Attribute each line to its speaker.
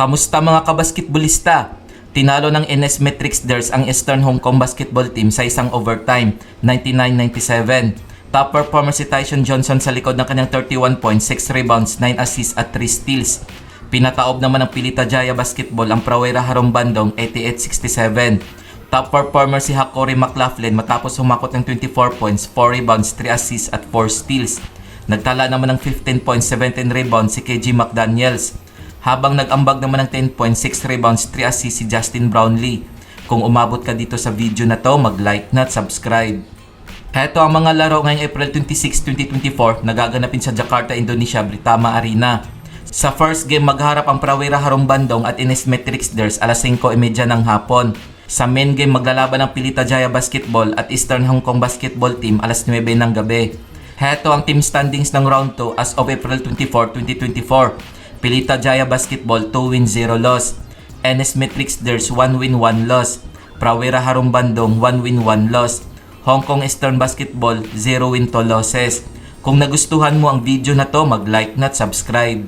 Speaker 1: Kamusta mga kabasketbolista? Tinalo ng NS Matrixders ang Eastern Hong Kong basketball team sa isang overtime, 99-97. Top performer si Tyson Johnson sa likod ng kanyang 31 points, 6 rebounds, 9 assists at 3 steals. Pinataob naman ng Pilita Jaya Basketball ang Prawera Harong Bandong, 88-67. Top performer si Hakori McLaughlin matapos humakot ng 24 points, 4 rebounds, 3 assists at 4 steals. Nagtala naman ng 15 points, 17 rebounds si KG McDaniels. Habang nag-ambag naman ng 10 points, 6 rebounds, 3 assists si Justin Brownlee. Kung umabot ka dito sa video na to, mag-like na at subscribe. Heto ang mga laro ngayong April 26, 2024 nagaganapin sa Jakarta, Indonesia, Britama Arena. Sa first game, magharap ang Prawera Harong Bandong at NS Matrixders alas 5:30 ng hapon. Sa main game, maglalaban ang Pilita Jaya Basketball at Eastern Hong Kong Basketball Team alas 9 ng gabi. Heto ang team standings ng round 2 as of April 24, 2024. Pilita Jaya Basketball 2 win 0 loss. NS Matrixders 1 win 1 loss. Prawera Harong Bandong 1 win 1 loss. Hong Kong Eastern Basketball 0 win 2 losses. Kung nagustuhan mo ang video na to, mag-like na at subscribe.